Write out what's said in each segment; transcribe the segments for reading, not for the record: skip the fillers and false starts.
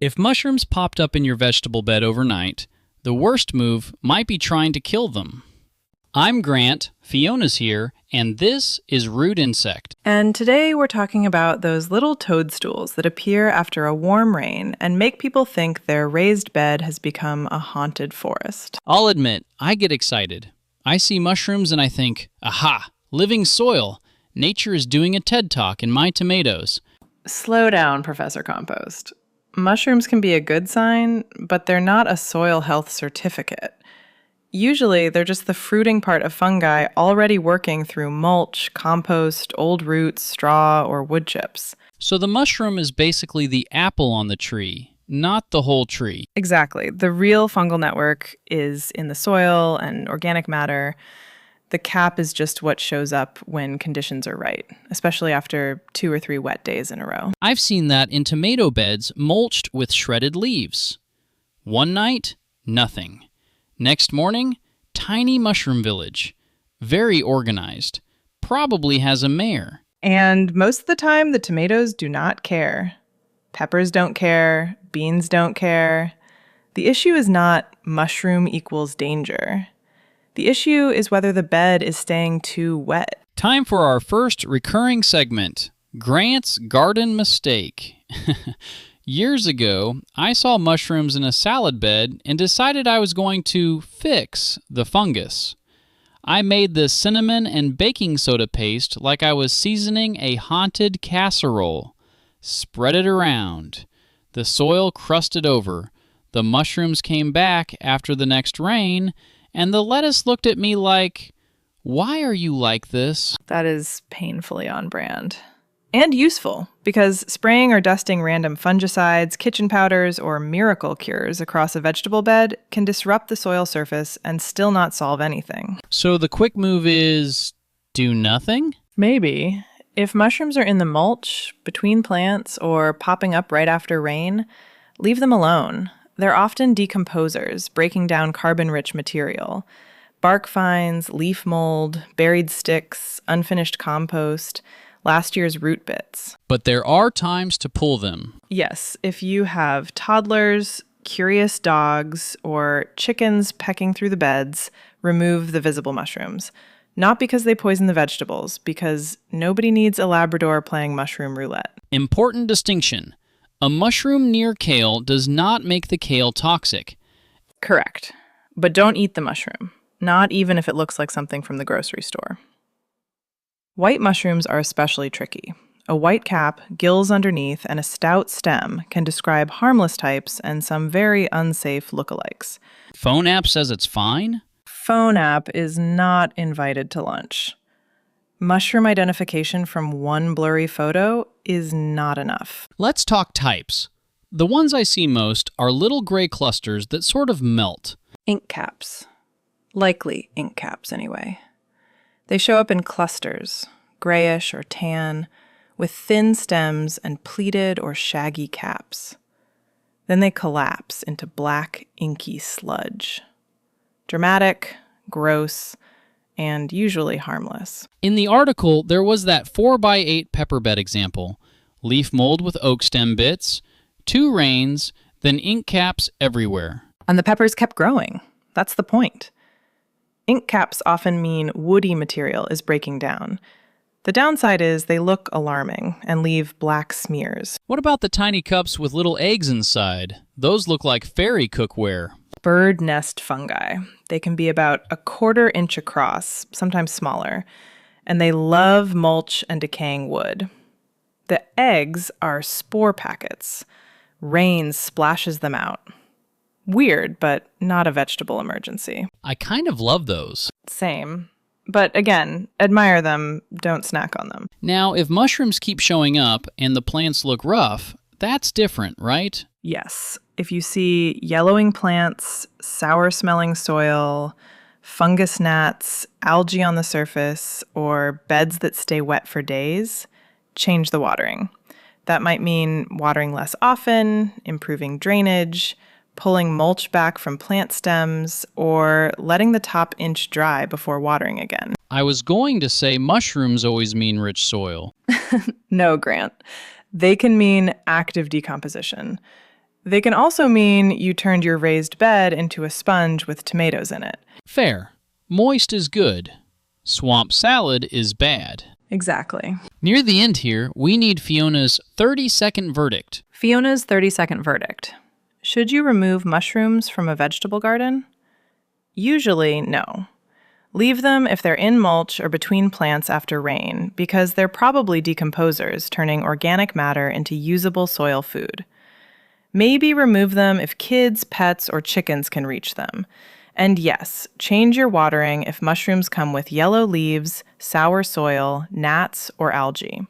If mushrooms popped up in your vegetable bed overnight, the worst move might be trying to kill them. I'm Grant, Fiona's here, and this is Root Insect. And today we're talking about those little toadstools that appear after a warm rain and make people think their raised bed has become a haunted forest. I'll admit, I get excited. I see mushrooms and I think, aha, living soil. Nature is doing a TED Talk in my tomatoes. Slow down, Professor Compost. Mushrooms can be a good sign, but they're not a soil health certificate. Usually, they're just the fruiting part of fungi already working through mulch, compost, old roots, straw, or wood chips. So the mushroom is basically the apple on the tree, not the whole tree. Exactly. The real fungal network is in the soil and organic matter. The cap is just what shows up when conditions are right, especially after 2 or 3 wet days in a row. I've seen that in tomato beds mulched with shredded leaves. One night, nothing. Next morning, tiny mushroom village. Very organized. Probably has a mayor. And most of the time, the tomatoes do not care. Peppers don't care. Beans don't care. The issue is not mushroom equals danger. The issue is whether the bed is staying too wet. Time for our first recurring segment, Grant's Garden Mistake. Years ago, I saw mushrooms in a salad bed and decided I was going to fix the fungus. I made the cinnamon and baking soda paste like I was seasoning a haunted casserole. Spread it around. The soil crusted over. The mushrooms came back after the next rain, and the lettuce looked at me like, "Why are you like this?" That is painfully on brand. And useful, because spraying or dusting random fungicides, kitchen powders, or miracle cures across a vegetable bed can disrupt the soil surface and still not solve anything. So the quick move is do nothing? Maybe. If mushrooms are in the mulch, between plants, or popping up right after rain, leave them alone. They're often decomposers, breaking down carbon-rich material. Bark fines, leaf mold, buried sticks, unfinished compost, last year's root bits. But there are times to pull them. Yes, if you have toddlers, curious dogs, or chickens pecking through the beds, remove the visible mushrooms. Not because they poison the vegetables, because nobody needs a Labrador playing mushroom roulette. Important distinction. A mushroom near kale does not make the kale toxic. Correct. But don't eat the mushroom, not even if it looks like something from the grocery store. White mushrooms are especially tricky. A white cap, gills underneath, and a stout stem can describe harmless types and some very unsafe lookalikes. Phone app says it's fine? Phone app is not invited to lunch. Mushroom identification from one blurry photo is not enough. Let's talk types. The ones I see most are little gray clusters that sort of melt. Ink caps. Likely ink caps, anyway. They show up in clusters, grayish or tan, with thin stems and pleated or shaggy caps. Then they collapse into black, inky sludge. Dramatic, gross, and usually harmless. In the article, there was that 4x8 pepper bed example. Leaf mold with oak stem bits, 2 rains, then ink caps everywhere. And the peppers kept growing. That's the point. Ink caps often mean woody material is breaking down. The downside is they look alarming and leave black smears. What about the tiny cups with little eggs inside? Those look like fairy cookware. Bird nest fungi. They can be about 1/4 inch across, sometimes smaller, and they love mulch and decaying wood. The eggs are spore packets. Rain splashes them out. Weird, but not a vegetable emergency. I kind of love those. Same. But again, admire them, don't snack on them. Now, if mushrooms keep showing up and the plants look rough, that's different, right? Yes. If you see yellowing plants, sour-smelling soil, fungus gnats, algae on the surface, or beds that stay wet for days, change the watering. That might mean watering less often, improving drainage, pulling mulch back from plant stems, or letting the top inch dry before watering again. I was going to say mushrooms always mean rich soil. No, Grant. They can mean active decomposition. They can also mean you turned your raised bed into a sponge with tomatoes in it. Fair. Moist is good. Swamp salad is bad. Exactly. Near the end here, we need Fiona's 30-second verdict. Fiona's 30-second verdict. Should you remove mushrooms from a vegetable garden? Usually, no. Leave them if they're in mulch or between plants after rain, because they're probably decomposers, turning organic matter into usable soil food. Maybe remove them if kids, pets, or chickens can reach them. And yes, change your watering if mushrooms come with yellow leaves, sour soil, gnats, or algae.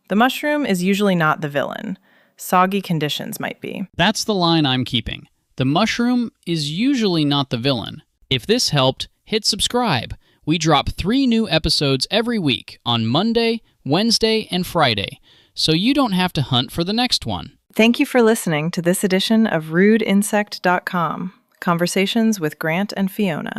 The mushroom is usually not the villain. Soggy conditions might be. That's the line I'm keeping. The mushroom is usually not the villain. If this helped, hit subscribe. We drop 3 new episodes every week on Monday, Wednesday, and Friday, so you don't have to hunt for the next one. Thank you for listening to this edition of RudeInsect.com, Conversations with Grant and Fiona.